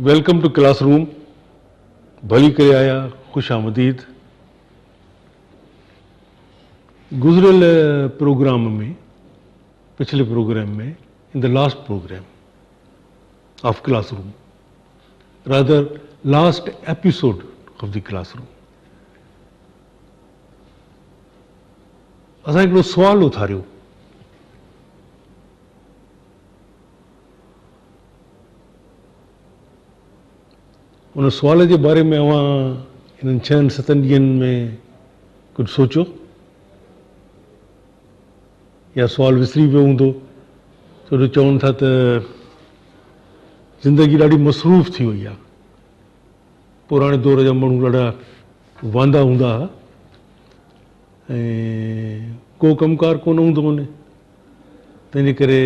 Welcome two classroom. भली करे आया, खुश आमदीद। गुजरल प्रोग्राम में, पिछले प्रोग्राम में, in the last programme of classroom, rather last episode of the classroom, असां हिकिड़ो सुवाल उथारियो। उन सुवाल के बारे में इन 6-7 ॾींहंनि में कुछ सोचो या सुवाल विसरी वियो हूंदो, छो जो चवनि था त ज़िंदगी ॾाढी मसरूफ़ थी वई आहे। पुराणे दौर जा माण्हू ॾाढा वांदा हूंदा हुआ ऐं को कमकार कोन हूंदो हुन, तंहिंजे करे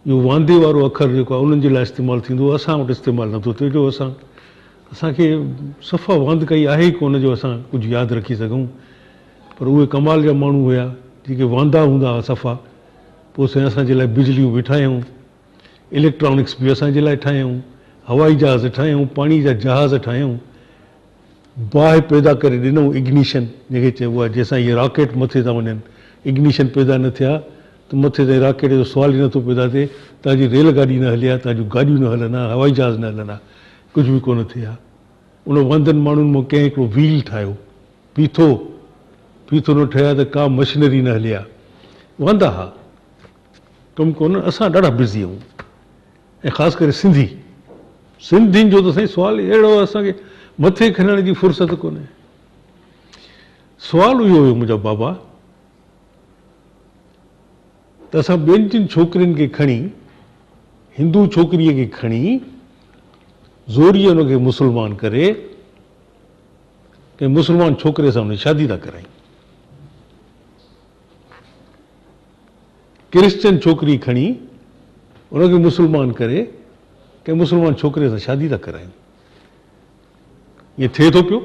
इहो वांदे वारो अखर जेको आहे उन्हनि जे लाइ इस्तेमालु थींदो, असां वटि इस्तेमालु नथो थिए। जो असांखे सफ़ा वांदि कई आहे ई कोन जो असां कुझु यादि रखी सघूं। पर उहे कमाल जा माण्हू हुया जेके वांदा हूंदा हुआ सफ़ा। पोइ साईं असांजे लाइ बिजलियूं बि ठाहियूं, इलेक्ट्रॉनिक्स बि असांजे लाइ ठाहियूं, हवाई जहाज़ ठाहियूं, पाणी जा जहाज़ ठाहियूं, बाहि पैदा करे ॾिनऊं, इग्निशन जंहिंखे चइबो आहे, जंहिंसां इहे रॉकेट मथे था वञनि। इग्निशन पैदा न थिया त मथे ताईं रॉकेट जो सुवाल ई नथो पैदा थिए। तव्हांजी रेलगाॾी न हली आहे, तव्हांजूं गाॾियूं न हलनि हा, हवाई जहाज़ न हलनि हा, कुझु बि कोन थिए हा। उन वांदनि माण्हुनि मां कंहिं हिकिड़ो व्हील ठाहियो, पीथो न ठहिया त का मशीनरी न हली आहे। वांदा हा, कमु कोन। असां ॾाढा बिज़ी आहियूं ऐं ख़ासि करे सिंधियुनि जो त साईं सुवाल अहिड़ो असांखे मथे खणण जी फ़ुर्सत कोन्हे। सुवाल इहो हुयो मुंहिंजा बाबा त असां ॿियनि जिन छोकिरियुनि खे खणी, हिंदू छोकिरीअ खे खणी ज़ोरीअ हुनखे मुस्लमान करे कंहिं मुस्लमान छोकिरे सां हुनजी शादी था करायूं। क्रिश्चन छोकिरी खणी उनखे मुस्लमान करे कंहिं मुस्लमान छोकिरे सां शादी था करायूं। इएं थिए थो पियो।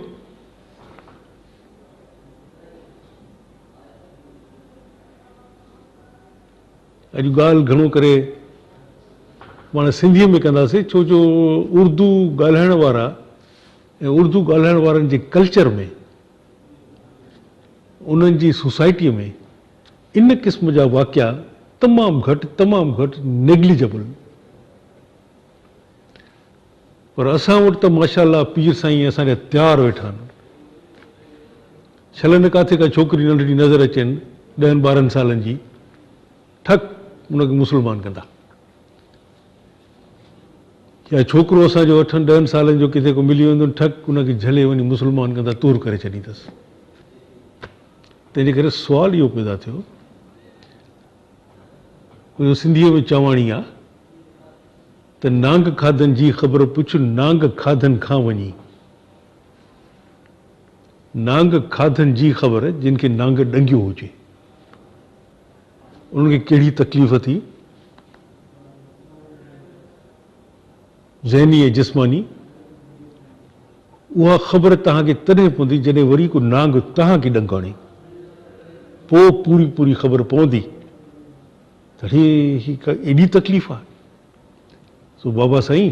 अॼु ॻाल्हि घणो करे पाण सिंधीअ में कंदासीं, छो जो उर्दू ॻाल्हाइण वारा ऐं उर्दू ॻाल्हाइण वारनि जे कल्चर में, उन्हनि जी सोसाइटीअ में इन क़िस्म जा वाक़िया तमामु घटि नेग्लिजेबल। पर असां वटि त माशाअल्लाह पीर साईं असांजा तयारु वेठा आहिनि। छलनि किथे का छोकिरी नंढड़ी नज़र अचनि 10-12 सालनि जी, ठक उनखे मुस्लमान कंदा। या छोकिरो असांजो 8-10 सालनि जो किथे को मिली वेंदो, ठक उनखे झले वञी मुस्लमान कंदा, तूर करे छॾींदसि। तंहिंजे करे सुवालु इहो पैदा थियो, सिंधीअ में चवाणी आहे त नांग खाधनि जी ख़बर पुछ, नांग खाधनि खां वञी। नांग खाधनि जी ख़बर, जिन खे नांग ॾंगियो हुजे, उन्हनि खे कहिड़ी तकलीफ़ थी, ज़हनी ऐं जिस्मानी, उहा ख़बर तव्हांखे तॾहिं पवंदी जॾहिं वरी को नांग तव्हांखे ॾंगाणे, पोइ पूरी ख़बर पवंदी त ही एॾी तकलीफ़ आहे। सो बाबा साईं,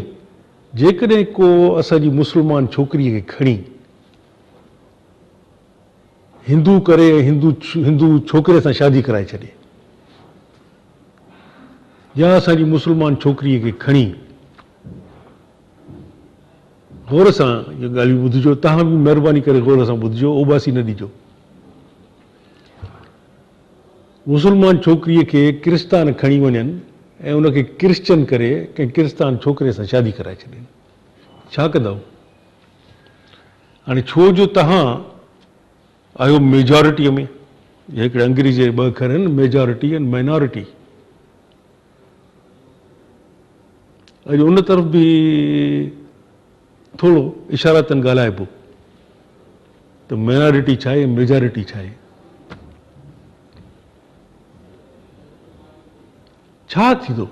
जेकॾहिं को असांजी मुस्लमान छोकिरीअ खे खणी हिंदू करे हिंदू छोकिरे सां शादी कराए छॾे, या असांजी मुस्लमान छोकिरीअ खे खणी, गौर सां इहे ॻाल्हियूं ॿुधिजो, तव्हां बि महिरबानी करे गौर सां ॿुधिजो, ओबासी न ॾिजो। मुस्लमान छोकिरीअ खे क्रिस्तान खणी वञनि ऐं उनखे क्रिश्चन करे कंहिं क्रिस्तान छोकिरे सां शादी कराए छॾनि, छा कंदव? हाणे छो जो तव्हां आहियो मेजॉरिटीअ में, हिकिड़े अंग्रेज़ी जे 2 अखर आहिनि, मेजॉरिटी एंड माइनॉरिटी। अॼु उन तरफ़ बि थोरो इशारतन ॻाल्हाइबो त माइनॉरिटी छा आहे, मेजॉरिटी छा आहे। छा थींदो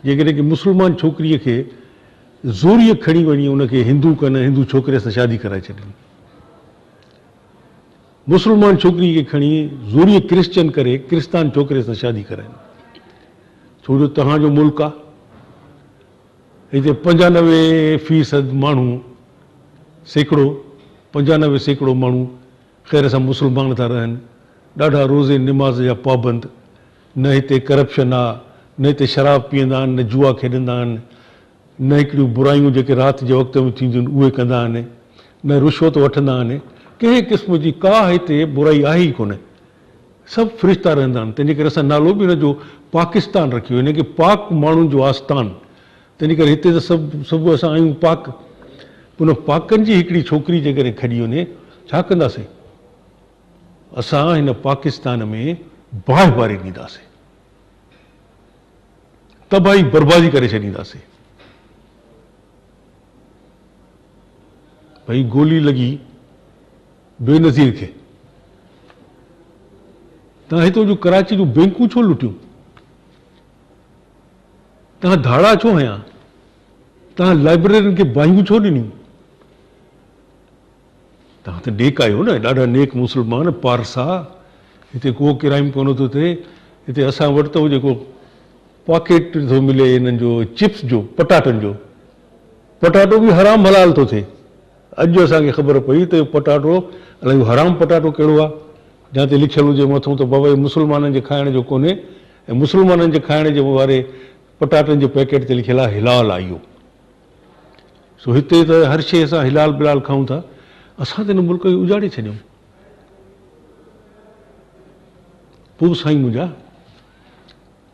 जेकॾहिं की मुस्लमान छोकिरीअ खे ज़ोरीअ खणी वञी उनखे हिंदू कनि, हिंदू छोकिरे सां शादी कराए छॾनि, मुस्लमान छोकिरी खे खणी ज़ोरीअ क्रिश्चन करे क्रिस्तान छोकिरे सां शादी कराइनि, छो जो तव्हांजो मुल्क आहे, हिते 95% माण्हू सैकड़ो 95% माण्हू ख़ैर सां मुस्लमान था रहनि, ॾाढा रोज़े निमाज़ जा पाबंद, न हिते करप्शन आहे, न हिते शराब पीअंदा आहिनि, न जुआ खेॾंदा आहिनि, न हिकिड़ियूं बुरायूं जेके राति जे वक़्त में थींदियूं आहिनि उहे कंदा आहिनि, न रिश्वत वठंदा आहिनि, कंहिं क़िस्म जी का हिते बुराई आहे ई कोन्हे, सभु फ़रिश्ता रहंदा आहिनि। तंहिंजे करे असां नालो बि हिनजो पाकिस्तान रखियो, हिनखे पाक माण्हुनि जो आस्थान। तंहिंजे करे हिते त सभु असां आहियूं पाक। उन पाकनि जी हिकिड़ी छोकिरी जेकॾहिं खणी वञे छा कंदासीं? असां हिन पाकिस्तान में बाहि वारे ॾींदासीं, तबाही बर्बादी करे छॾींदासीं। भई गोली लॻी बेनज़ीर खे, तव्हां हितां जूं कराची जूं बैंकूं छो लुटियूं? तव्हां धाड़ा छो हयां? तव्हां लाइब्रेरियुनि खे बाहियूं छो ॾिनियूं? तव्हां त नेक आहियो न, ॾाढा नेक मुस्लमान पारसा। हिते को क्राइम कोन थो थिए। हिते असां वटि त जेको पॉकेट थो मिले हिननि जो चिप्स जो, पटाटनि जो, पटाटो बि हराम हलाल थो थिए। अॼु असांखे ख़बर पई त पटाटो अलाए हराम पटाटो कहिड़ो आहे, जिते ते लिखियलु हुजे मथां त बाबा मुस्लमाननि जे खाइण जो कोन्हे, ऐं मुस्लमाननि जे खाइण जे वारे पटाटनि जे पैकेट ते लिखियलु आहे हिलाल आहे इहो। सो हिते त हर शइ असां हिलाल बिलाल खाऊं था। असां त हिन मुल्क खे उजाड़े छॾियूं। पोइ साईं मुंहिंजा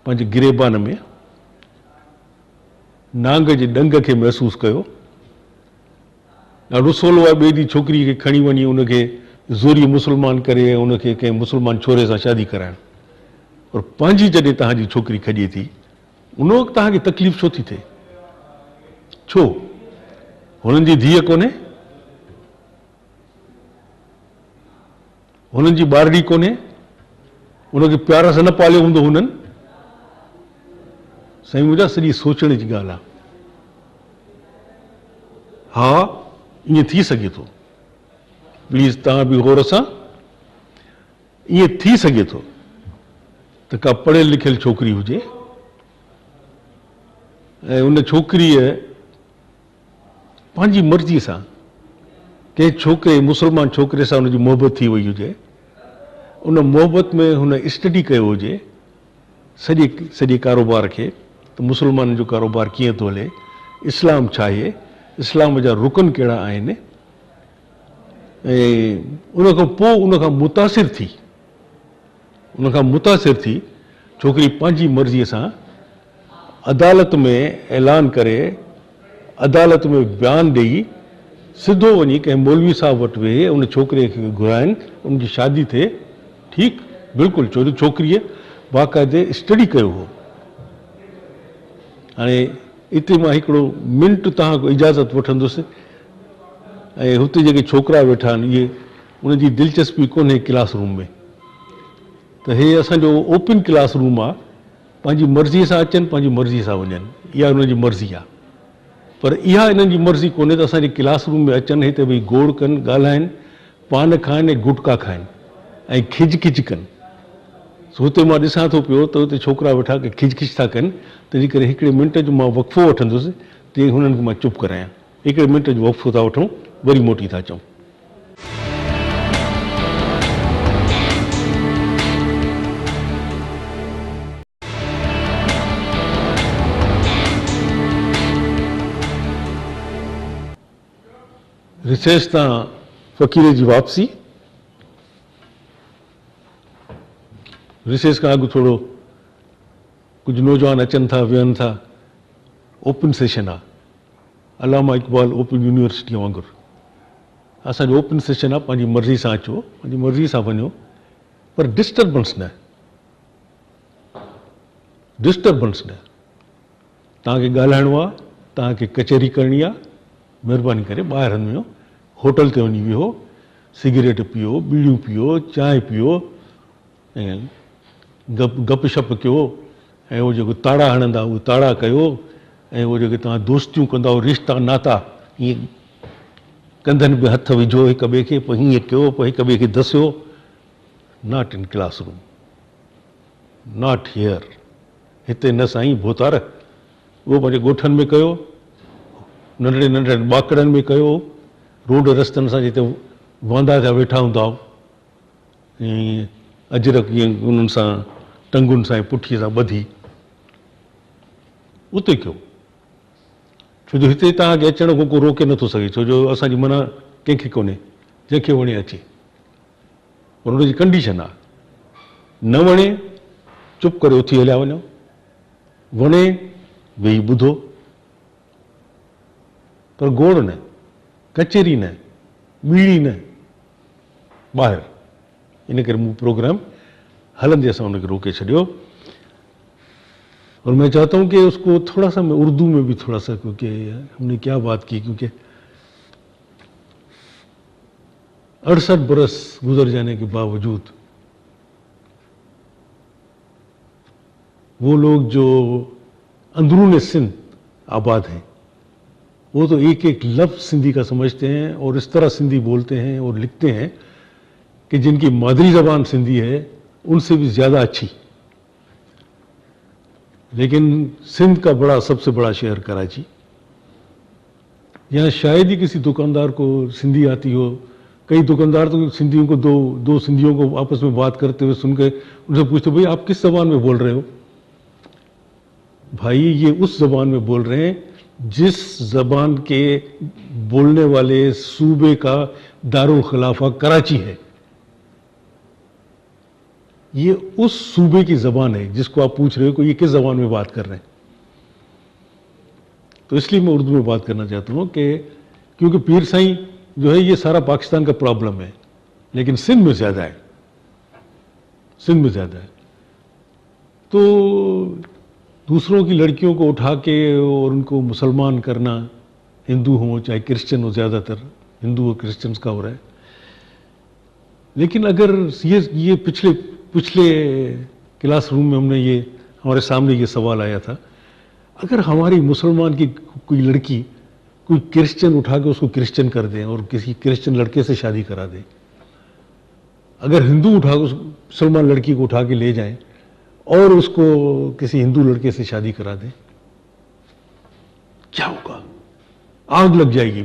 पंहिंजे गिरेबान में नांग जे डंग खे महसूसु कयो। ॾाढो सवलो आहे ॿिए ॾींहुं छोकिरीअ खे खणी वञी उनखे ज़ोरी मुस्लमान करे ऐं उनखे कंहिं मुस्लमान छोरे सां शादी कराइणु, पर पंहिंजी जॾहिं तव्हांजी छोकिरी खॼे थी उन वक़्तु तव्हांखे तकलीफ़ छो थी थिए? छो? हुननि जी धीअ कोन्हे? हुननि जी ॿारड़ी कोन्हे? उनखे प्यार सां न पालियो हूंदो हुननि? साईं मुंहिंजा सॼी सोचण जी ॻाल्हि आहे। हा, ईअं थी सघे थो, प्लीज़ तव्हां बि गौर सां, ईअं थी सघे थो त का पढ़ियल लिखियल छोकिरी हुजे ऐं उन छोकिरीअ पंहिंजी मर्ज़ीअ सां कंहिं छोकिरे, मुस्लमान छोकिरे सां हुनजी मोहबत थी वई हुजे, उन मोहबत में हुन स्टडी कयो हुजे सॼे कारोबार खे, त मुस्लमाननि जो कारोबार कीअं थो हले, इस्लाम छा आहे, इस्लाम जा रुकन कहिड़ा आहिनि, ऐं उनखां पोइ उनखां मुतासिर थी छोकिरी पंहिंजी मर्ज़ीअ सां अदालत में ऐलान करे, अदालत में बयानु ॾेई, सिधो वञी कंहिं मौलवी साहब वटि वेहे उन छोकिरे खे घुराइनि, उनजी शादी थिए। ठीकु, बिल्कुलु, छो जो छोकिरीअ बाक़ाइदे स्टडी कयो हो। हाणे हिते मां हिकिड़ो मिंट तव्हां खां इजाज़त वठंदुसि, ऐं हुते जेके छोकिरा वेठा आहिनि इहे उनजी दिलचस्पी कोन्हे क्लासरूम में, त हे असांजो ओपन क्लासरूम आहे, पंहिंजी मर्ज़ीअ सां अचनि, पंहिंजी मर्ज़ीअ सां वञनि, इहा हुनजी मर्ज़ी आहे। पर इहा हिननि जी मर्ज़ी कोन्हे त असांजे क्लासरूम में अचनि, हिते भई गोड़ कनि, ॻाल्हाइनि, पान खाइनि ऐं गुटका खाइनि ऐं खिच खिच कनि। सो हुते मां ॾिसां थो पियो त हुते छोकिरा वेठा के खिच खिच था कनि, तंहिंजे करे हिकिड़े मिंट जो मां वक़फ़ो वठंदुसि, तीअं हुननि खे मां चुप करायां। हिकिड़े मिंट जो वक़फ़ो था वठूं, वरी मोटी था अचूं। रिसेस तां फ़क़ीर जी वापसी। रिसेस खां अॻु थोरो कुझु नौजवान अचनि था, वेहनि था, ओपन सेशन आहे, अलामा इक़बाल ओपन यूनिवर्सिटी वांगुरु असांजो ओपन सेशन आहे। पंहिंजी मर्ज़ी सां अचो, पंहिंजी मर्ज़ी सां वञो, पर डिस्टर्बेंस न, डिस्टर्बेंस न। तव्हांखे ॻाल्हाइणो आहे, तव्हांखे कचहरी करणी आहे, महिरबानी करे ॿाहिरि वञो, होटल ते वञी वियो, सिगरेट पियो, बीड़ियूं पियो, चांहि पियो ऐं गप शप कयो, ऐं उहो जेको ताड़ा हणंदा उहे ताड़ा कयो, ऐं उहो जेके तव्हां दोस्तियूं कंदा रिश्ता नाता, ईअं कंधनि में हथ विझो हिक ॿिए खे, पोइ हीअं कयो, पोइ हिक ॿिए खे दसियो। Not in classroom, not here. हिते न साईं भोतार, उहो पंहिंजे ॻोठनि में कयो, नंढड़े नंढड़े ॿाकड़नि में कयो, रोड रस्तनि सां जिते वांदा थिया वेठा हूंदा हुआ, ऐं अजरक ईअं उन्हनि सां टंगुनि सां ऐं पुठीअ सां ॿधी उते कयो। छो जो हिते तव्हांखे अचण खां को रोके नथो सघे, छो जो असांजी मना कंहिंखे कोन्हे, जंहिंखे वणे अचे, पर हुनजी कंडीशन आहे, न वणे चुप करे उथी हलिया वञो, वणे वेही ॿुधो, पर गोड़ न, कचेरी न, ॿीड़ी न, ॿाहिरि। इन करे मूं प्रोग्राम हलंदे असां उनखे रोके छॾियो। और मैं चाहता हूँ कि उसको थोड़ा सा मैं उर्दू में भी थोड़ा सा, क्योंकि हमने क्या बात की, क्योंकि 68 बरस गुजर जाने के बावजूद वो लोग जो अंदरून सिंध आबाद हैं, वो तो एक एक लफ्ज़ सिंधी का समझते हैं और इस तरह सिंधी बोलते हैं और लिखते हैं कि जिनकी मादरी ज़बान सिंधी है उनसे भी ज़्यादा अच्छी। लेकिन सिंध का सबसे बड़ा शहर कराची, यहाँ शायद ही किसी दुकानदार को सिंधी आती हो। कई दुकानदार तो सिंधियों को दो सिंधियों को आपस में बात करते हुए सुन के उनसे पूछते, भाई आप किस ज़बान में बोल रहे हो? भाई ये उस ज़बान में बोल रहे हैं जिस ज़बान के बोलने वाले सूबे का दारुल खिलाफा कराची है। ये उस सूबे की ज़बान है जिसको आप पूछ रहे हो कि ये किस ज़बान में बात कर रहे हैं। तो इसलिए मैं उर्दू में बात करना चाहता हूँ कि क्योंकि पीर साईं जो है ये सारा पाकिस्तान का प्रॉब्लम है, लेकिन सिंध में ज़्यादा है, सिंध में ज़्यादा है। तो दूसरों की लड़कियों को उठा के और उनको मुसलमान करना, हिंदू हों चाहे क्रिश्चियन हो, ज़्यादातर हिंदू और क्रिश्चियंस का हो रहा है। लेकिन अगर ये पिछले क्लासरूम में हमने ये हमारे सामने ये सवाल आया था, अगर हमारी मुसलमान की कोई लड़की कोई क्रिश्चियन उठा के उसको क्रिश्चियन कर दें और किसी क्रिश्चियन लड़के से शादी करा दें, अगर हिंदू उठा के मुसलमान लड़की को उठा के ले जाएं और उसको किसी हिंदू लड़के से शादी करा दें, क्या होगा? आग लग जाएगी।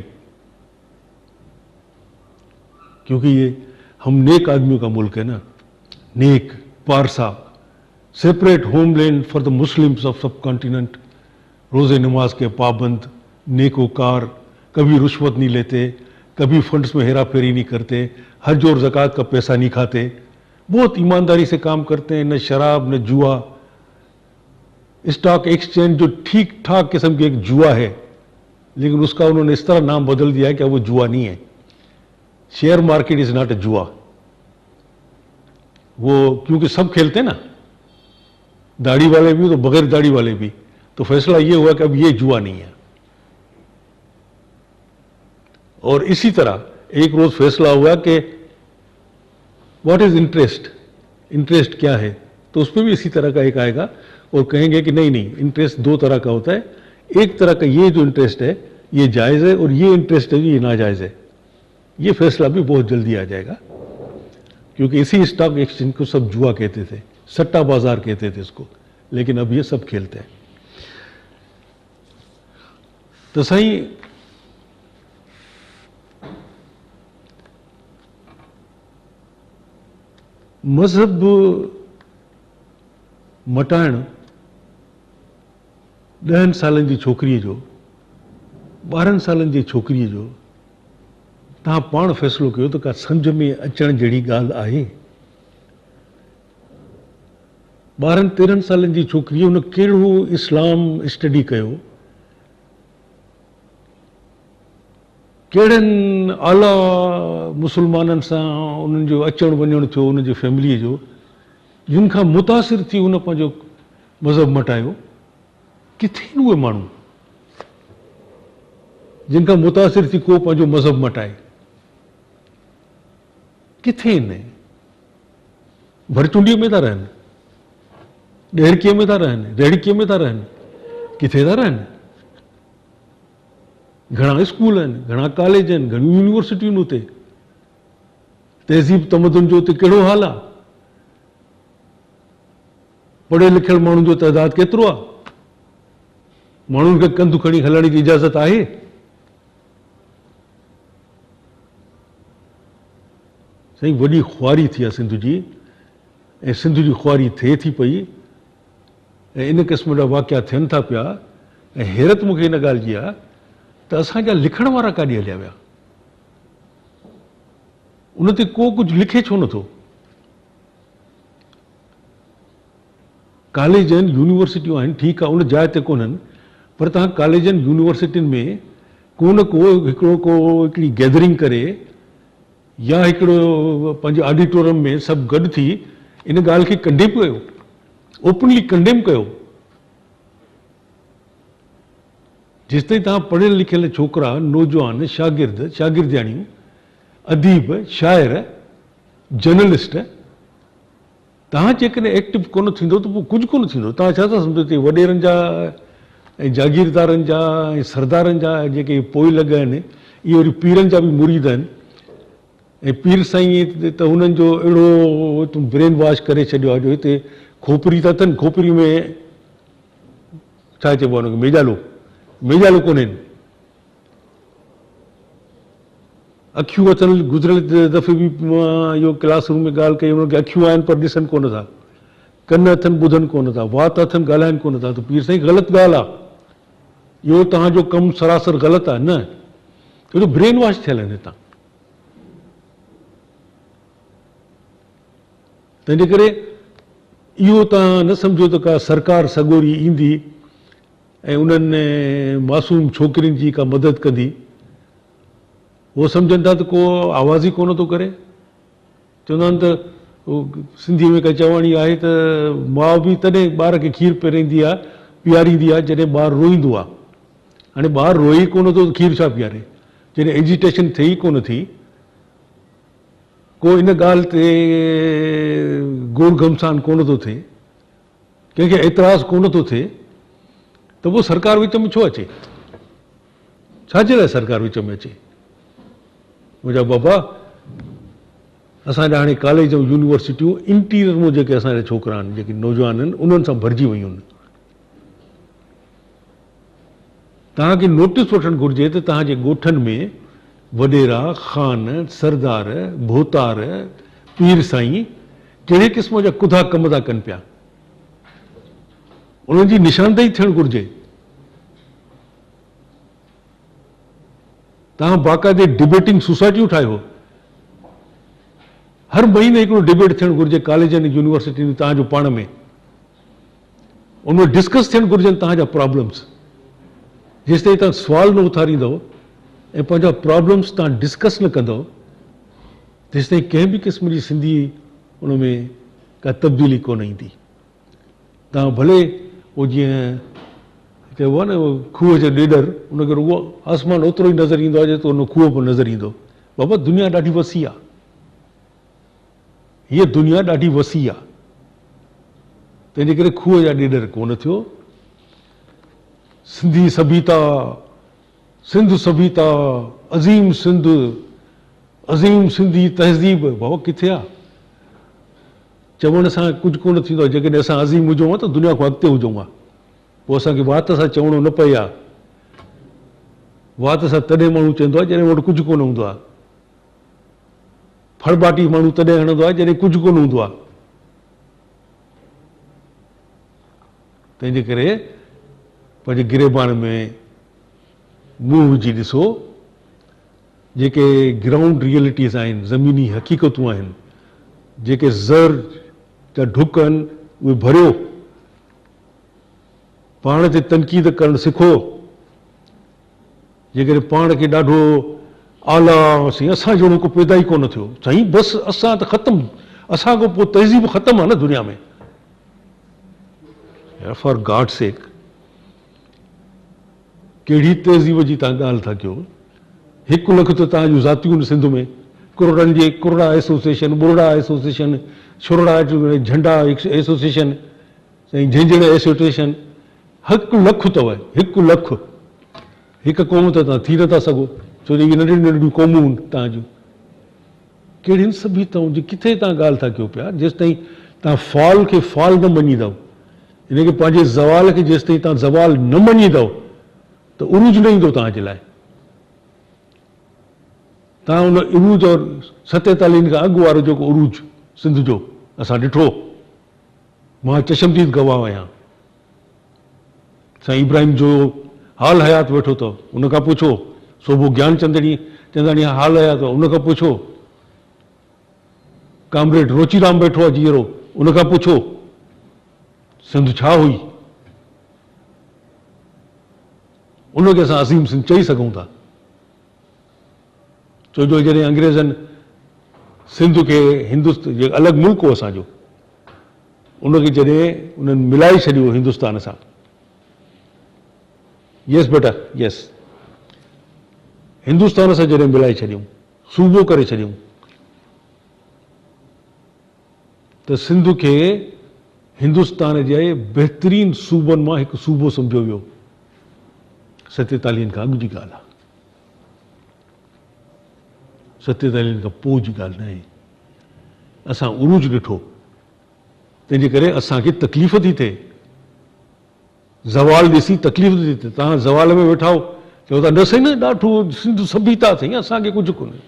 क्योंकि ये हम नेक आदमियों का मुल्क है ना, नेक, पारसा, separate homeland for the Muslims of subcontinent, रोज़े नमाज के पाबंद, नेकोकार, कभी रुश्वत नहीं लेते, कभी फंड्स में हेरा फेरी नहीं करते, हज और ज़कात का पैसा नहीं खाते, बहुत ईमानदारी से काम करते हैं, न शराब न जुआ। स्टॉक एक्सचेंज जो ठीक ठाक किस्म की एक जुआ है, लेकिन उसका उन्होंने इस तरह नाम बदल दिया है कि वो जुआ नहीं है। Share market is not a जुआ। वो क्योंकि सब खेलते हैं ना, दाढ़ी वाले भी तो बगैर दाढ़ी वाले भी, तो फैसला ये हुआ कि अब ये जुआ नहीं है। और इसी तरह एक रोज फैसला हुआ कि व्हाट इज इंटरेस्ट, इंटरेस्ट क्या है, तो उस पर भी इसी तरह का एक आएगा और कहेंगे कि नहीं नहीं, इंटरेस्ट दो तरह का होता है। एक तरह का ये जो इंटरेस्ट है ये जायज़ है और ये इंटरेस्ट है ये नाजायज़ है। ये फैसला भी बहुत जल्दी आ जाएगा, क्योंकि इसी स्टॉक एक्सचेंज को सब जुआ कहते थे, सट्टा बाजार कहते थे इसको, लेकिन अब ये सब खेलते हैं। तो सही मज़हब मटाइण 10 सालनि जी छोकिरीअ जो, 12 सालनि जी छोकिरीअ जो तव्हां पाण फ़ैसिलो कयो त का सम्झ में अचण जहिड़ी ॻाल्हि आहे? 12-13 सालनि जी छोकिरीअ हुन कहिड़ो इस्लाम स्टडी कयो, कहिड़नि आला मुसलमाननि सां उन्हनि जो अचणु वञणु थियो, उन जी फैमिलीअ जो, जिन खां मुतासिर थी उन पंहिंजो मज़हब मटायो? किथे आहिनि उहे माण्हू जिन खां मुतासिर थी को पंहिंजो मज़हब मटाए? किथे आहिनि? भरचुंडीअ में था रहनि, ॾेरकीअ में था रहनि, रेड़कीअ में था रहनि, किथे था रहनि? घणा स्कूल आहिनि, घणा कॉलेज आहिनि, घणियूं यूनिवर्सिटियूं आहिनि उते। तहज़ीब तमदन जो उते कहिड़ो हाल आहे? पढ़ियल लिखियल माण्हुनि जो तइदाद केतिरो आहे? माण्हुनि खे कंधु खणी हलण जी इजाज़त आहे? साईं वॾी ख़ुआरी थी आहे सिंध जी, ऐं सिंध जी ख़ुआरी थिए थी पई, ऐं इन क़िस्म जा वाक़िया थियनि था पिया। ऐं हैरत मूंखे इन ॻाल्हि जी आहे त असांजा लिखण वारा काॾे हलिया विया, उन ते को कुझु लिखे छो नथो। कॉलेजनि यूनिवर्सिटियूं आहिनि, ठीकु आहे, उन जाइ ते कोन्हनि, पर तव्हां कॉलेजनि यूनिवर्सिटियुनि में को न को हिकिड़ी गैदरिंग करे या हिकिड़ो पंहिंजे ऑडिटोरियम में सभु गॾु थी इन ॻाल्हि खे कंडेम कयो, ओपनली कंडेम कयो। जेसिताईं तव्हां पढ़ियल लिखियल छोकिरा, नौजवान, शागिर्दियाणियूं, अदीब, शाइर, जर्नलिस्ट, तव्हां जेकॾहिं एक्टिव कोन थींदो त पोइ कुझु कोन थींदो। तव्हां छा था सम्झो त वॾेरनि जा ऐं जागीरदारनि जा ऐं सरदारनि जा जेके पोइ लॻा आहिनि, इहे वरी पीरनि जा बि मुरीद आहिनि, ऐं पीर साईं त हुननि जो अहिड़ो तूं ब्रेन वॉश करे छॾियो आहे जो हिते खोपरी था अथनि, खोपरी में छा चइबो आहे हुनखे, मेजालो कोन्हनि। अखियूं अथनि, गुज़िरियल दफ़े बि मां इहो क्लासरूम में ॻाल्हि कई, हुनखे अखियूं आहिनि पर ॾिसनि कोन था, कन अथनि ॿुधनि कोन था, वात अथनि ॻाल्हाइनि कोन था। त पीर साईं ग़लति ॻाल्हि आहे, इहो तव्हांजो कमु सरासर ग़लति आहे। न, छो जो ब्रेन वॉश थियल आहिनि हितां। तंहिंजे करे इहो तव्हां न सम्झो त का सरकार सॻोरी ईंदी ऐं उन्हनि मासूम छोकिरियुनि जी का मदद कंदी। उहो सम्झनि था त को आवाज़ ई कोन थो करे। चवंदा आहिनि त सिंधी में का चवणी आहे त माउ बि तॾहिं ॿार खे खीरु पीआरींदी आहे, जॾहिं ॿारु रोईंदो आहे। हाणे ॿारु रोई कोन थो त खीरु छा पीआरे, जॾहिं एजिटेशन थिए ई कोन थी, को इन ॻाल्हि ते गोड़ घमसान कोन थो थिए, कंहिंखे एतिराज़ कोन थो थिए, त पोइ सरकार विच में छो अचे? छाजे लाइ सरकार विच में अचे? मुंहिंजा बाबा, असांजा हाणे कॉलेज ऐं यूनिवर्सिटियूं इंटीरियर में जेके असांजा छोकिरा आहिनि, जेके नौजवान आहिनि, उन्हनि सां भरिजी वियूं आहिनि। तव्हांखे नोटिस वठणु घुरिजे त तव्हांजे ॻोठनि में वॾेरा, ख़ान, सरदार, भोतार, पीर साईं कहिड़े क़िस्म जा कुधा कम था कनि पिया, उन्हनि जी निशानदेही थियणु घुरिजे। तव्हां बाक़ाइदे डिबेटिंग सोसाइटियूं ठाहियो, हर महीने हिकिड़ो डिबेट थियणु घुरिजे कॉलेजनि यूनिवर्सिटी में तव्हांजो पाण में, उनमें डिस्कस थियणु घुरिजनि तव्हांजा प्रॉब्लम्स। जेसिताईं तव्हां सुवाल न उथारींदव ऐं पंहिंजा प्रॉब्लम्स तव्हां डिस्कस न कंदव, तेसिताईं कंहिं बि क़िस्म जी सिंधी उनमें का तब्दीली कोन ईंदी। तव्हां भले उहो जीअं चइबो आहे न, खूह जो ॾेॾर, उनखे रुॻो आसमान ओतिरो ई नज़र ईंदो आहे जेतिरो उन खूह बि नज़र ईंदो। बाबा, दुनिया ॾाढी वसी आहे, हीअ दुनिया ॾाढी वसी आहे, तंहिंजे करे खूह जा ॾेॾर कोन थियो। सिंधी सभीता, सिंध सभीता, अज़ीम सिंध, अज़ीम सिंधी तहज़ीब, बाबा किथे आहे? चवण सां कुझु कोन थींदो आहे। जेकॾहिं असां अज़ीम हुजूं त दुनिया खां अॻिते हुजूं हा, पोइ असांखे वात सां चवणो न पए हा। वात सां तॾहिं माण्हू चवंदो आहे जॾहिं वटि कुझु कोन हूंदो आहे। फड़बाटी माण्हू तॾहिं हणंदो आहे जॾहिं कुझु कोन हूंदो आहे। तंहिंजे करे पंहिंजे गिरेबान में मुंहुं विझी ॾिसो, जेके ग्राउंड रियलिटीज़ आहिनि, ज़मीनी हक़ीक़तूं आहिनि, जेके ज़र जा ढुक आहिनि, उहे भरियो, पाण ते तनक़ीद करणु सिखो। जेकॾहिं पाण खे ॾाढो आला हुआसीं, असां जहिड़ो को पैदा ई कोन थियो, साईं बसि असां त ख़तमु, असां खां पोइ तहज़ीब ख़तमु आहे न दुनिया में। फॉर गॉड सेक, कहिड़ी तहज़ीब जी तव्हां ॻाल्हि था कयो? 1 लख त तव्हांजूं ज़ातियूं आहिनि सिंध में, कुरड़नि जे कुरड़ा एसोसिएशन, बुरड़ा एसोसिएशन, छुरड़ा झंडा एसोसिएशन, साईं झंझण एसोसिएशन, 1 लख अथव, 1 लख। हिकु क़ौम त तव्हां थी नथा सघो, छो जो इहे नंढियूं नंढियूं क़ौमूं आहिनि तव्हांजूं। कहिड़ियुनि सभीताऊं जी किथे तव्हां ॻाल्हि था कयो पिया? जेसिताईं तव्हां फ़ाल खे फ़ाल न मञींदव, इनखे पंहिंजे ज़वाल खे जेसिताईं तव्हां ज़वाल न मञींदव, त उरूज न ईंदो तव्हांजे लाइ। तव्हां उन उरूज और 47 खां अॻु वारो जेको उरूज सिंध जो असां ॾिठो, मां चशमदीद गवाह आहियां। साईं इब्राहिम जो हाल हयात वेठो अथव, उन खां पुछो। सोभो ज्ञान चंदाणी हाल हयात, उन खां पुछो। कामरेड रोचीराम वेठो आहे जीअरो, उन खां पुछो सिंध छा हुई। उनखे असां अज़ीम सिंध चई सघूं था। छो जो जॾहिं अंग्रेज़नि सिंध खे हिंदुस्तान जेको अलॻि मुल्क हो असांजो, उनखे जॾहिं उन्हनि मिलाए छॾियो हिंदुस्तान सां, यस बेटा यस, हिंदुस्तान सां जॾहिं मिलाए छॾियूं, सूबो करे छॾियूं, त सिंध खे हिंदुस्तान जे बहितरीन सूबनि मां हिकु सूबो सम्झो वियो। 47 खां अॻु जी ॻाल्हि आहे, 47 खां पोइ जी ॻाल्हि न आहे। असां उरूज ॾिठो, तंहिंजे करे असांखे तकलीफ़ थी थिए। ज़वाल ॾिसी तकलीफ़ थी थिए। तव्हां ज़वाल में वेठा हो, चओ था न साईं न ॾाढो सिंध सभ्यता अथई, असांखे कुझु कोन्हे।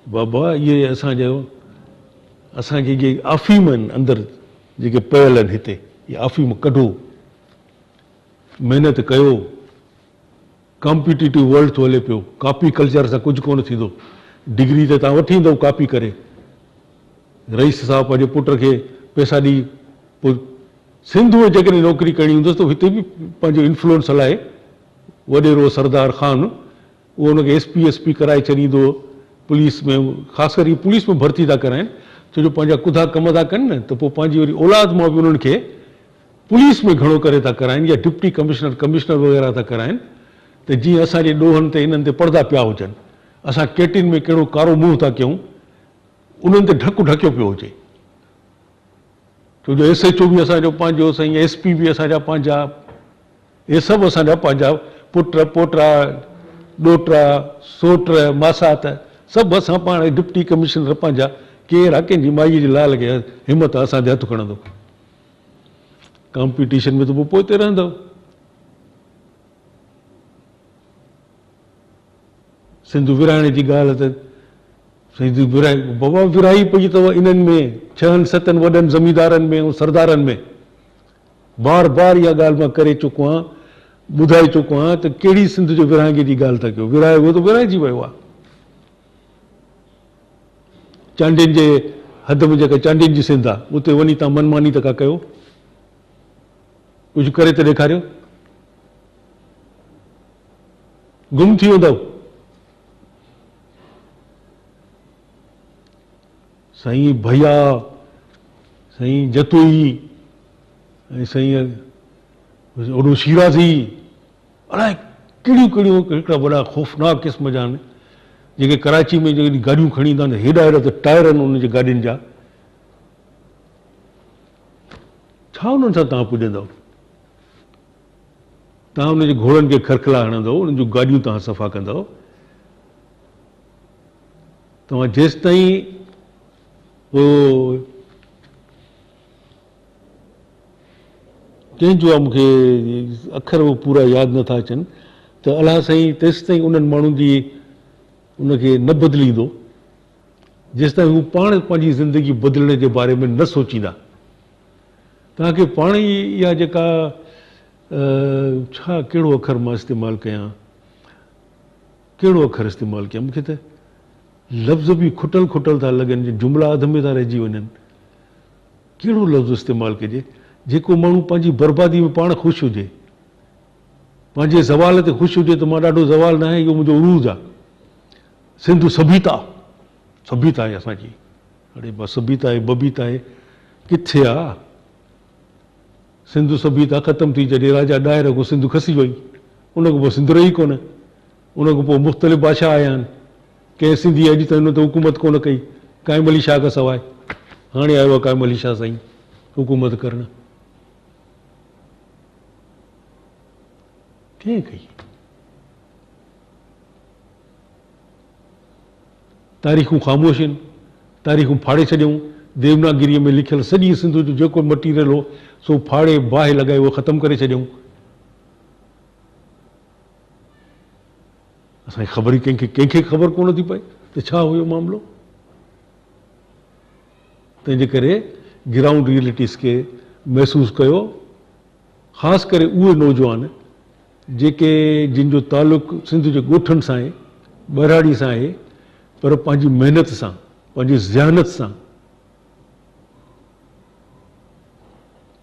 बाबा इहे असांखे इहे अफ़ीम आहिनि अंदरि जेके पयल आहिनि हिते, इहे अफ़ीम कढो, महिनत कयो। कॉम्पिटिटिव वर्ल्ड थो हले पियो, कॉपी कल्चर सां कुझु कोन थींदो। डिग्री त तव्हां वठी ईंदव कॉपी करे, रईस साहब पंहिंजे पुट खे पैसा ॾेई, पोइ सिंध में जेकॾहिं नौकिरी करणी हूंदसि त हिते बि पंहिंजो इन्फ्लुएंस हलाए, वॾेरो सरदार ख़ान उहो हुनखे SP कराए छॾींदो। पुलिस में, ख़ासि करे पुलिस में भर्ती था कराइनि, छो जो पंहिंजा कुधा कम था कनि न, त पोइ पंहिंजी वरी औलाद मां बि उन्हनि खे पुलिस में घणो करे था कराइनि, या डिप्टी कमिश्नर वग़ैरह था कराइनि, त जीअं असांजे ॾोहनि ते इन्हनि ते पर्दा पिया हुजनि। असां कैंटीन में कहिड़ो कारो मुंहुं था कयूं, उन्हनि ते ढकु ढकियो पियो हुजे। छो जो SHO बि असांजो पंहिंजो, साईं SP बि असांजा पंहिंजा, इहे सभु असांजा पंहिंजा पुट पोटा ॾोहिटा सोट मासात सभु असां पाण डिप्टी कमिश्नर पंहिंजा। केरु आहे कंहिंजी माईअ जे लाल खे हिमत असांजे हथु खणंदो? कॉम्पिटिशन में त पोइ पोइते रहंदव। सिंध विरहाइण जी ॻाल्हि त सिंध विरहाई, बाबा विरहाई पई अथव इन्हनि में 6-7 वॾनि ज़मींदारनि में ऐं सरदारनि में। बार बार इहा ॻाल्हि मां करे चुको आहियां, ॿुधाए चुको आहियां त कहिड़ी सिंध जो विरहाङे जी ॻाल्हि था कयो। विरहाए उहो त विरहाइजी वियो आहे। चांडियुनि जे हद में जेका चांडियुनि जी सिंध आहे, उते वञी तव्हां मनमानी त का कयो, कुझु करे त ॾेखारियो। गुम थी वेंदव। साईं भैया, साईं जतोई ऐं साईं ओॾो शिराज़ी, अलाए कहिड़ियूं कहिड़ियूं हिकिड़ा वॾा ख़ौफ़नाक क़िस्म जा आहिनि, जेके कराची में जेके गाॾियूं खणी ईंदा आहिनि, हेॾा हेॾा त टायर आहिनि उनजे गाॾियुनि जा। छा उन्हनि सां तव्हां पुॼंदव? तव्हां उनजे घोड़नि खे खरखला हणंदव, उन्हनि जूं गाॾियूं तव्हां सफ़ा कंदव। तव्हां जेसि ताईं उहो कंहिंजो आहे, मूंखे अखर उहो पूरा यादि नथा अचनि, त अलाह साईं तेसि ताईं उन्हनि माण्हुनि जी उनखे न बदिलींदो जेसि ताईं हू पाण पंहिंजी ज़िंदगी बदिलण जे बारे में न सोचींदा। तव्हांखे पाण ई इहा जेका छा कहिड़ो अखर मां इस्तेमालु कयां, कहिड़ो अखर इस्तेमालु कयां, मूंखे त लफ़्ज़ बि खुटल खुटल था लॻनि, जुमिला अध में था रहिजी वञनि। कहिड़ो लफ़्ज़ इस्तेमालु कजे जेको माण्हू पंहिंजी बर्बादी में पाण ख़ुशि हुजे, पंहिंजे ज़वाल ते ख़ुशि हुजे। त मां ॾाढो ज़वाल न आहे, इहो मुंहिंजो उरूज आहे। सिंध सभ्यता, सभ्यता आहे असांजी। अड़े बा सभ्यता आहे, बबीता आहे, किथे आहे? सिंध सभ्यता ख़तमु थी जॾहिं राजा ॾाहिर खां सिंध खसी वई, उन खां पोइ सिंध रही कोन। उन खां पोइ मुख़्तलिफ़ बादशाह आया आहिनि। कंहिं सिंधी अॼु ताईं उन ते हुकूमत कोन कई, काइम अली शाह खां सवाइ। हाणे आयो आहे काइम अली शाह साईं हुकूमत करणु। कंहिं कई? तारीख़ूं ख़ामोश आहिनि, तारीख़ूं फाड़े छॾियूं। देवनागरीअ में लिखियल सॼी सिंध जो जेको मटीरियल हो सो फाड़े बाहि लॻाए उहो ख़तमु करे छॾियूं। असांखे ख़बर ई कंहिंखे ख़बर कोन थी पए त छा हुयो मामिलो। तंहिंजे करे ग्राउंड रियलिटीज़ खे महसूसु कयो, ख़ासि करे उहे नौजवान जेके जिन जो तालुक़ु सिंध जे ॻोठनि सां आहे, ॿराड़ी सां आहे, पर पंहिंजी महिनत सां, पंहिंजी ज़ियानत सां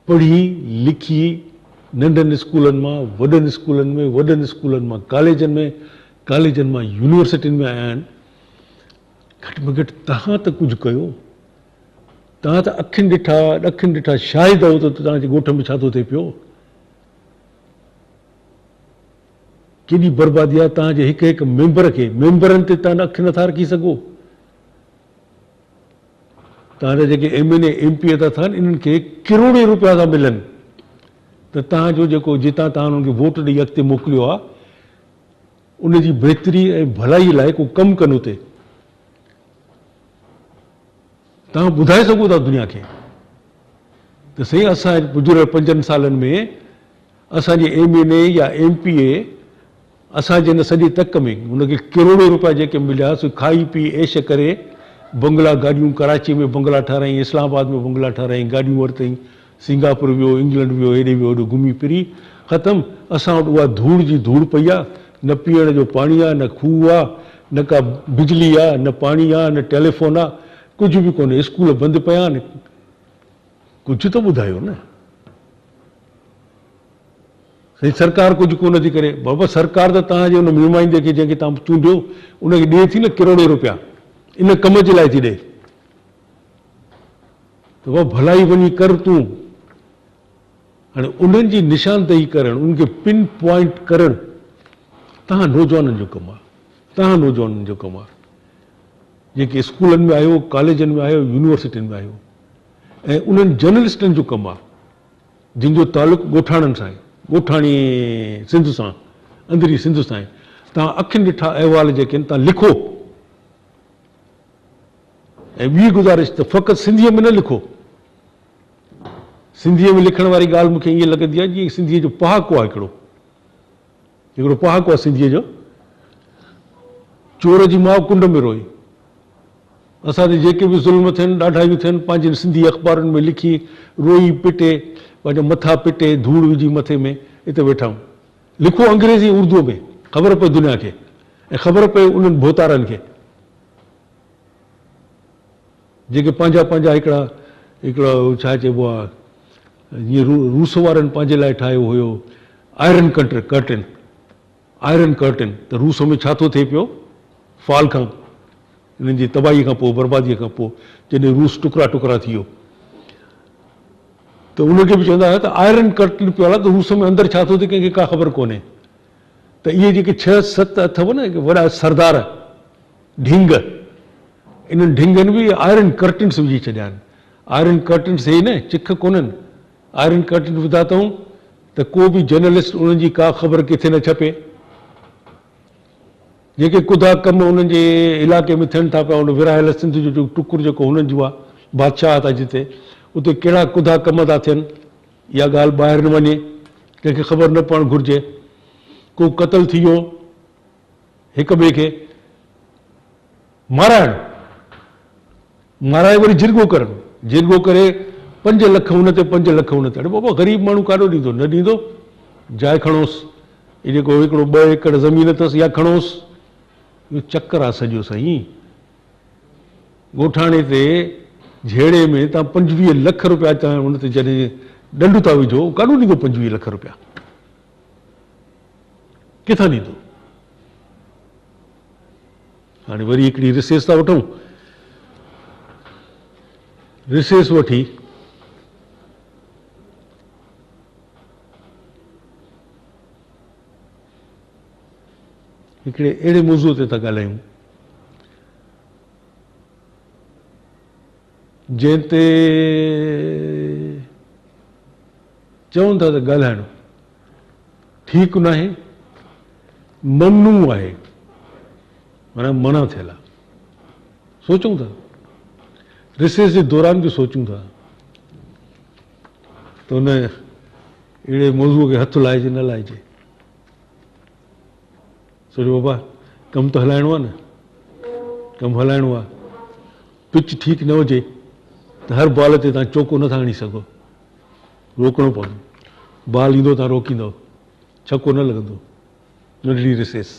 पढ़ी लिखी नंढनि स्कूलनि मां वॾनि स्कूलनि में, वॾनि स्कूलनि मां कॉलेजनि मां यूनिवर्सिटियुनि में आया आहिनि। घटि में घटि तव्हां त कुझु कयो। तव्हां त अखियुनि ॾिठा शाहिद हो त तव्हांजे ॻोठ में छा थो थिए पियो। केॾी बर्बादी आहे तव्हांजे हिकु हिकु मेंबरनि ते तव्हां अखि नथा रखी सघो। तव्हांजा जेके MNA MP था थियनि इन्हनि खे करोड़े रुपया था मिलनि त तव्हांजो जेको जितां तव्हां उन्हनि खे वोट ॾेई अॻिते मोकिलियो आहे उनजी बहितरी ऐं भलाई लाइ को कमु कनि उते। तव्हां ॿुधाए सघो था दुनिया खे त साईं असां गुज़िरियल 5 सालनि में असांजे MNA या MPA असांजे हिन सॼे तक में हुनखे करोड़े रुपया जेके मिलिया सो खाई पी ऐश करे बंगला गाॾियूं, कराची में बंगला ठाराई, इस्लामाबाद में बंगला ठाराई, गाॾियूं वरितई, सिंगापुर वियो, इंग्लैंड वियो, हेॾे वियो होॾे घुमी फिरी ख़तमु। असां वटि उहा धूड़ जी धूड़ पई आहे, न पीअण जो पाणी आहे, न खूह आहे, न का बिजली आहे, न पाणी आहे, न टेलीफोन आहे, कुझु बि कोन्हे। स्कूल बंदि पिया आहिनि। कुझु त ॿुधायो न। साईं सरकार कुझु कोन थी करे। बाबा सरकार त तव्हांजे हुन नुमाइंदे खे जंहिंखे तव्हां चूंडियो उनखे ॾिए थी न करोड़े रुपया, इन कम जे लाइ थी ॾे त उहा भलाई वञी कर तूं। हाणे उन्हनि जी निशानदेही करणु, उनखे पिन पॉइंट करणु तव्हां नौजवाननि जो कमु आहे। जेके स्कूलनि में आहियो, कॉलेजनि में आहियो, यूनिवर्सिटियुनि में आहियो, ऐं उन्हनि जर्नलिस्टनि जो कमु आहे जिन जो तालुक़ु ॻोठाणनि सां आहे, ॻोठाणी सिंध सां, अंदरी सिंध सां आहे। तव्हां अखियुनि ॾिठा अहवाल जेके आहिनि तव्हां लिखो। ऐं ॿी गुज़ारिश त फ़क़ति सिंधीअ में न लिखो। सिंधीअ में लिखण वारी ॻाल्हि मूंखे ईअं लॻंदी आहे जीअं सिंधीअ जो पहाको आहे हिकिड़ो पहाको आहे सिंधीअ जो। चोर जी माउ कुंड में रोई। असांजे जेके बि ज़ुल्म थियनि, ॾाढायूं थियनि, पंहिंजे सिंधी अख़बारुनि में लिखी रोई पिटे, पंहिंजा मथा पिटे, धूड़ विझी मथे में हिते वेठा आहियूं। लिखो अंग्रेज़ी उर्दूअ में, ख़बर पए दुनिया खे ऐं ख़बर पए उन्हनि भोतारनि खे जेके पंहिंजा हिकिड़ा छा चइबो आहे, जीअं रूस वारनि पंहिंजे लाइ ठाहियो हुयो आयरन कर्टन। त रूस में छा थो थिए पियो फाल खां, इन्हनि जी तबाही खां पोइ, बर्बादीअ खां पोइ, जॾहिं रूस टुकड़ा टुकड़ा थी वियो त उनखे बि चवंदा हुआ त आयरन कर्टन पियो हले त रूस में अंदरि छा थो थिए कंहिंखे का ख़बर कोन्हे। त इहे जेके 6-7 अथव न वॾा सरदार ढिंग, इन्हनि ढिंगनि बि आयरन कर्टन्स विझी छॾिया आहिनि। आयरन कर्टन्स हे न चिख कोन्हनि। आयरन कर्टन विधा अथऊं त को बि जर्नलिस्ट उन्हनि जी का ख़बर किथे न छपे। जेके कुदा कम उन्हनि जे इलाइक़े में थियनि था पिया, उन विरहायल सिंध जो टुकुर जेको हुननि जो आहे, बादशाह आहे जिते, उते कहिड़ा कुदा कम था थियनि, इहा ॻाल्हि ॿाहिरि न वञे, कंहिंखे ख़बर न पवणु घुरिजे। को क़तल थी वियो, हिक ॿिए खे माराए वरी जिरगो करे 5 लख हुन ते 5 लख हुन ते। अरे बाबा ग़रीब माण्हू काॾो ॾींदो, न ॾींदो। जाइ खणोसि, इहो जेको हिकिड़ो 2 एकड़ ज़मीन अथसि या खणोसि। इहो चक्कर आहे सॼो साईं। ॻोठाणे ते झेड़े में तव्हां 25 लख रुपया तव्हां हुन ते जॾहिं ॾंडु था विझो, काॾो ॾींदो 25 लख रुपया, किथां ॾींदो। हाणे वरी हिकिड़ी रिसेस था वठूं। रिसेस वठी हिकिड़े अहिड़े मौज़ूअ ते था ॻाल्हायूं जंहिं ते चवनि था त ॻाल्हाइणु ठीकु न आहे, ममनू आहे, माना मना थियल आहे। सोचूं था, रिसेस जे दौरान बि सोचूं था त हुन अहिड़े मौज़ूअ खे हथु लाइजे न लाइजे। सोचो बाबा कमु त हलाइणो आहे न, कमु हलाइणो आहे। पिच ठीकु न हुजे त हर बॉल ते तव्हां चौको नथा हणी सघो, रोकणो पवंदो। बॉल ईंदो तव्हां रोकींदव, छक्को न लॻंदो। नंढड़ी रिसेस।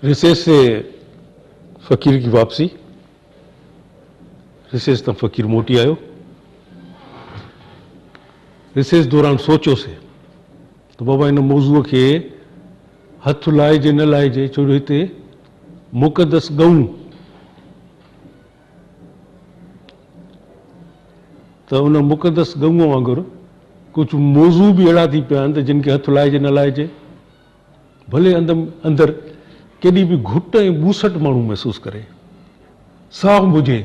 रिसेस से फ़कीर की वापसी। रिसेस तां फ़कीर मोटी आयो। रिसेस दौरान सोचियोसीं त बाबा इन मौज़ूअ खे हथु लाइजे न लाइजे, छो जो हिते मुक़दस गऊं त उन मुक़दस गऊं वांगुरु कुझु मौज़ू बि अहिड़ा थी पिया आहिनि त जिन खे हथु लाइजे न लाइजे। भले अंदरि केॾी बि घुट ऐं ॿूसट माण्हू महसूसु करे, साहु बुझे,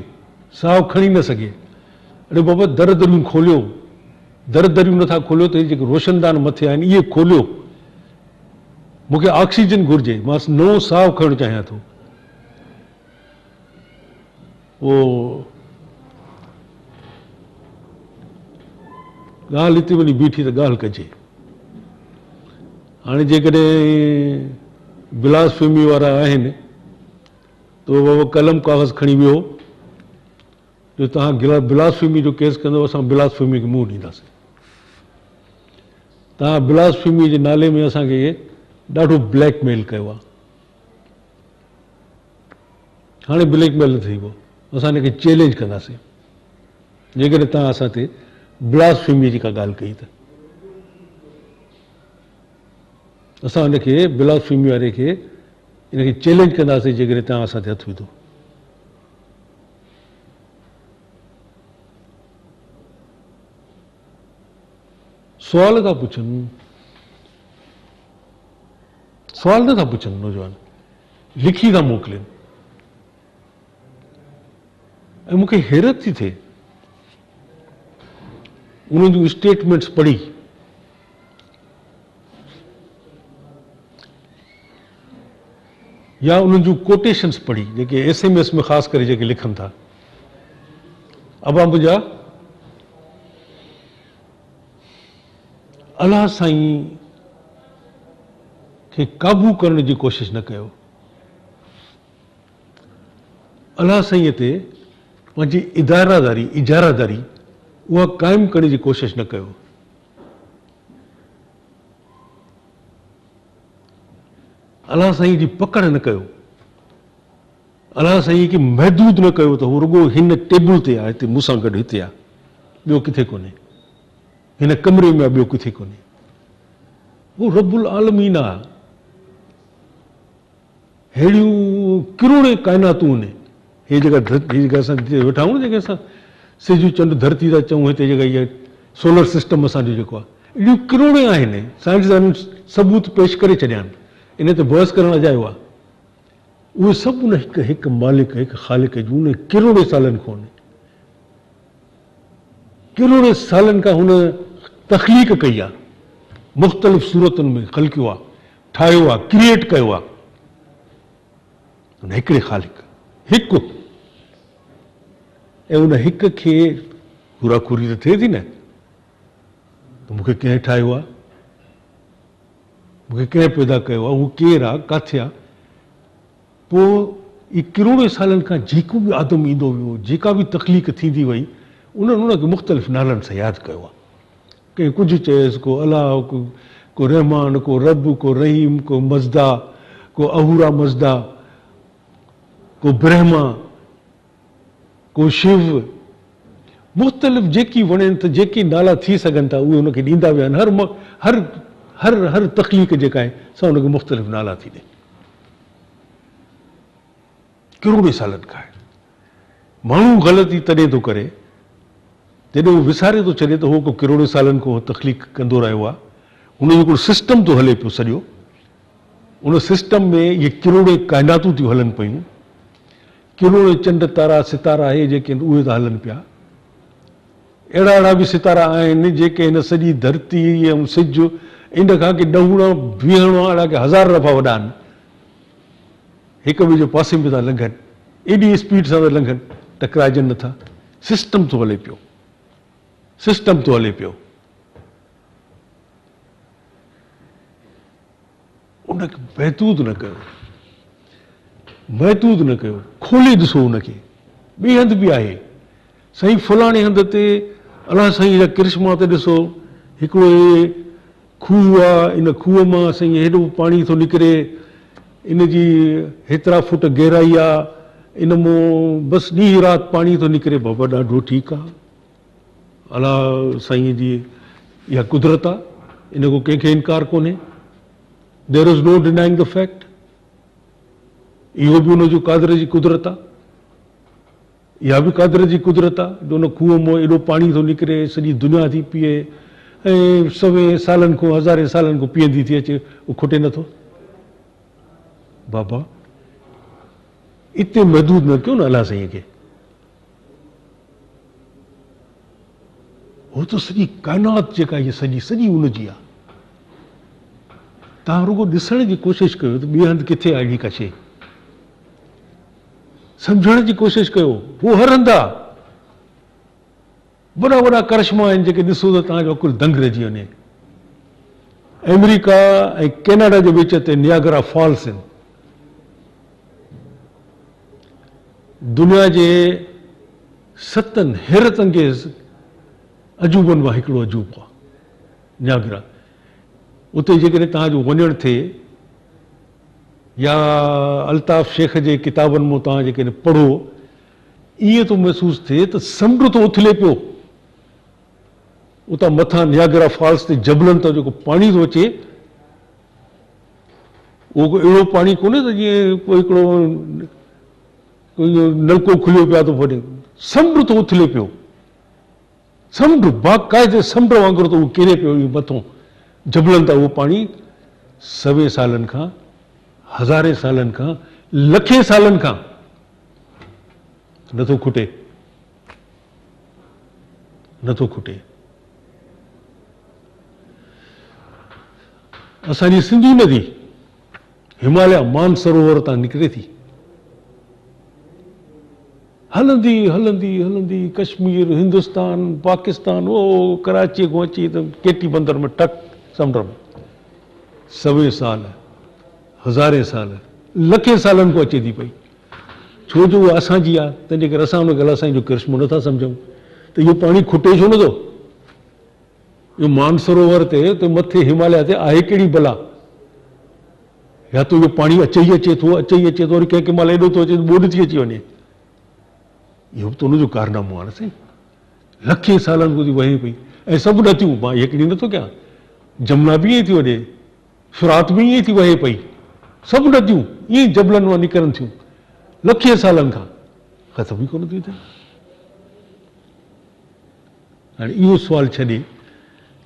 साहु खणी न सघे, अड़े बाबा दर दरियूं खोलियो, दर दरियूं नथा खोलियो त जेके रोशनदान मथे आहिनि इहे खोलियो, मूंखे ऑक्सीजन घुरिजे, मां नओं साहु खणणु चाहियां थो। उहो ॻाल्हि हिते वञी बीठी त ॻाल्हि कजे। हाणे जेकॾहिं बिलासफेमी वारा आहिनि त बाबा कलम कागज़ खणी वियो जो तव्हां बिलासफेमी जो केस कंदव, असां बिलासफेमी खे मुंहुं ॾींदासीं। तव्हां बिलासफेमी जे नाले में असांखे ॾाढो ब्लैकमेल कयो आहे। हाणे ब्लैकमेल न थींदो, असां हिनखे चैलेंज कंदासीं जेकॾहिं तव्हां असां ते बिलासफेमी जी का ॻाल्हि कई त। असां हिनखे बिलासफेमी वारे खे हिनखे चैलेंज कंदासीं जेकॾहिं तव्हां असां ते हथु विधो। सुवाल था पुछनि, सुवाल नथा पुछनि नौजवान, लिखी था मोकिलिनि। ऐं मूंखे हैरत थी थिए उन्हनि जूं स्टेटमेंट्स पढ़ी। या उन्हनि जूं कोटेशन्स पढ़ी जेके SMS में ख़ासि करे जेके लिखनि था। अबा मुंहिंजा अलाह साईं खे काबू करण जी कोशिशि न कयो, अलाह साईं ते पंहिंजी इजारादारी उहा क़ाइमु करण जी कोशिशि न कयो। अलाह साईं जी पकड़ न कयो, अलाह साईं खे महदूद न कयो त हू रुॻो हिन टेबल ते आहे, हिते मूंसां गॾु हिते आहे, ॿियो किथे कोन्हे, हिन कमरे में आहे, ॿियो किथे कोन्हे। हू रब्बुल आलमीन आहे। अहिड़ियूं किरोड़े काइनातूं आहिनि। हे जेका असां वेठा आहियूं न, जेके असां सिज चंड धरती था चऊं, हिते जेका इहा सोलर सिस्टम असांजो जेको आहे, अहिड़ियूं किरोड़े आहिनि। साइंसदाननि सबूत पेश करे छॾिया आहिनि, इन ते बहस करण अजायो आहे। उहे सभु उन हिकु मालिक, हिकु ख़ालिक जूं उन किरोड़े सालनि खां किरोड़े सालनि खां हुन तख़लीक़ कई आहे, मुख़्तलिफ़ सूरतुनि में ख़लकियो आहे, ठाहियो आहे, क्रिएट कयो आहे। उन हिकिड़े ख़ालिक हिकु, ऐं उन हिक खे पूराखूरी त थिए थी न त मूंखे कंहिं ठाहियो आहे, मूंखे कंहिं पैदा कयो आहे, हू केरु आहे, किथे आहे। पोइ इहे किरोड़े सालनि खां जेको बि आदम ईंदो वियो, जेका बि तख़लीक़ थींदी वई, उन्हनि उनखे मुख़्तलिफ़ नालनि सां यादि कयो आहे। कंहिं कुझु चएसि, को अलाह, को रहमान, को रब, को रहीम, को मज़दा, को अहूरा मज़दा, को ब्रह्मा, को शिव, मुख़्तलिफ़ जेकी वणनि त जेके नाला थी सघनि था उहे हुनखे ॾींदा विया आहिनि। हर तख़लीक़ जेका आहे असां हुनखे मुख़्तलिफ़ नाला थी ॾे। किरोड़े सालनि खां माण्हू ग़लती तॾहिं थो करे जॾहिं उहो विसारे थो छॾे त उहो को किरोड़े सालनि खां तख़लीक़ कंदो रहियो आहे। हुनजो हिकिड़ो सिस्टम थो हले पियो सॼो, उन सिस्टम में इहे किरोड़े काइनातूं थियूं हलनि पियूं, किरोड़े चंड तारा सितारा इहे जेके आहिनि उहे था हलनि पिया। अहिड़ा बि सितारा आहिनि जेके हिन सॼी धरती ऐं सिज इन खां की 10 20 अहिड़ा की 1000 दफ़ा वॾा आहिनि। हिक ॿिए जे पासे में था लंघनि, एॾी स्पीड सां था लंघनि, टकराइजनि नथा। सिस्टम थो हले पियो, सिस्टम थो हले पियो। उनखे महदूद न कयो, महदूद न कयो, खोले ॾिसो उनखे। ॿिए हंधि बि आहे साईं, फलाणे हंध ते अलाह साईं जा करिश्मा ते ॾिसो, हिकिड़ो खूह आहे, इन खूह मां साईं हेॾो पाणी थो निकिरे, इन जी हेतिरा फुट गहराई आहे, इन मां बसि ॾींहुं राति पाणी थो निकिरे। बाबा ॾाढो ठीकु आहे, अलाह साईं जी इहा कुदरत आहे, इन को कंहिंखे इनकार कोन्हे। There is no denying the fact. इहो बि उनजो कादिर जी कुदरत आहे, इहा बि कादिर जी कुदरत आहे जो उन खूह मां एॾो पाणी थो निकिरे, सॼी दुनिया थी पीए ऐं 100 सालनि खां 1000 सालनि खां पीअंदी थी अचे, उहो खुटे नथो। बाबा इते महदूद न कयो न अलाह साईं खे। हो त सॼी काइनात जेका इहा सॼी उनजी आहे। तव्हां रुगो ॾिसण जी कोशिशि कयो त ॿिए हंधि किथे आहे अहिड़ी का शइ, सम्झण जी कोशिशि कयो। उहो हर हंधि आहे, वॾा वॾा करिश्मा आहिनि जेके ॾिसो त तव्हांजो अकुल दंग रहिजी वञे। अमेरिका ऐं कैनेडा जे विच ते नियागरा फॉल्स आहिनि, दुनिया जे 7 हैरत अंगेज़ अजूबनि मां हिकिड़ो अजूबो आहे नियागरा। उते जेकॾहिं तव्हांजो वञणु थिए या अल्ताफ़ शेख जे किताबनि मां तव्हां जेकॾहिं पढ़ो, ईअं थो महसूसु थिए त समुंड थो उथले पियो। उतां मथां नियागरा फॉल्स ते जबलनि तां जेको पाणी थो अचे, उहो अहिड़ो पाणी कोन्हे त जीअं कोई हिकिड़ो नलको खुलियो पिया थो वञे, समुंड थो उथले पियो। समुंड बाक़ाइदे समुंड वांगुरु त उहो किरे पियो मथां जबलनि तां उहो पाणी 100 सालनि खां, 1000 सालनि खां, लखे सालनि खां नथो खुटे, नथो खुटे। असांजी सिंधू नदी हिमालय मानसरोवर तां निकिरे थी, हलंदी हलंदी हलंदी कश्मीर, हिंदुस्तान, पाकिस्तान, ओ कराची खां अची त केटी बंदर में टक समुंड में। 100 साल, 1000 साल, लखे सालनि खां अचे थी पई। छो जो उहा असांजी आहे, तंहिंजे करे असां उनखे अलाह साईं जो करिश्मो नथा सम्झूं। त इहो पाणी खुटे छो नथो? इहो मानसरोवर ते मथे हिमालय ते आहे कहिड़ी भला? या त इहो पाणी अचे ई अचे थो, अचे ई अचे थो, वरी कंहिं महिल एॾो थो अचे त ॿोॾि थी अची वञे। इहो बि त उनजो कारनामो आहे न साईं। लखे सालनि खां थी वहे पई ऐं सभु नथियूं, मां हिकिड़ी नथो कयां, जमुना बि ईअं थी वञे, फिरात बि ईअं थी वहे पई, सभु नदियूं ईअं जबलनि मां निकिरनि थियूं लखे सालनि खां, ख़तम ई कोन थियूं थियनि। हाणे इहो सुवालु छॾे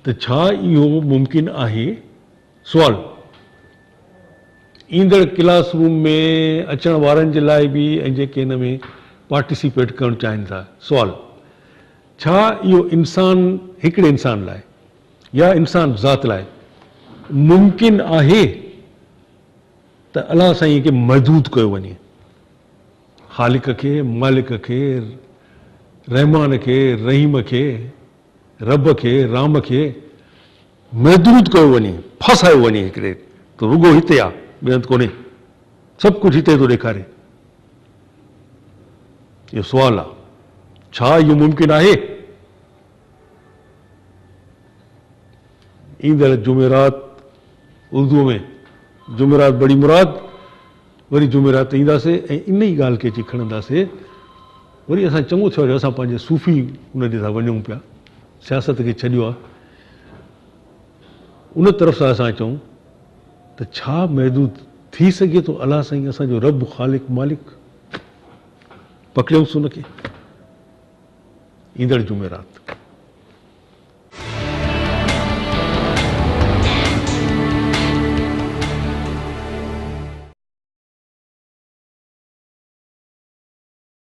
त छा इहो मुमकिन आहे? सुवाल ईंदड़ क्लासरूम में अचण वारनि जे लाइ बि ऐं जेके हिन में पार्टिसिपेट करणु चाहिनि था, सुवाल छा इहो इंसान, हिकिड़े इंसान लाइ या इंसान ज़ात लाइ मुमकिन आहे त अलाह साईं खे महदूद कयो वञे? ख़ालिक खे, मालिक खे, रहमान खे, रहीम खे, रब खे, राम खे महदूद कयो वञे, फासायो वञे हिकिड़े, त रुगो हिते आहे, ॿिए हंधि कोन्हे, सभु कुझु हिते थो ॾेखारे। इहो सुवाल आहे, छा इहो मुमकिन आहे? ईंदड़ जुमेरात उर्दू में जुमेरात बड़ी मुराद, वरी जुमेरात ईंदासीं ऐं इन ई ॻाल्हि खे अची खणंदासीं। वरी असां चङो थियो जो असां पंहिंजे सूफ़ी उन ॾे था वञूं पिया, सियासत खे छॾियो आहे, उन तरफ़ सां असां चऊं त छा महदूद थी सघे थो अलाह साईं असांजो रब, ख़ालिक, मालिक? पकड़ियोसीं उनखे ईंदड़ जुमेरात।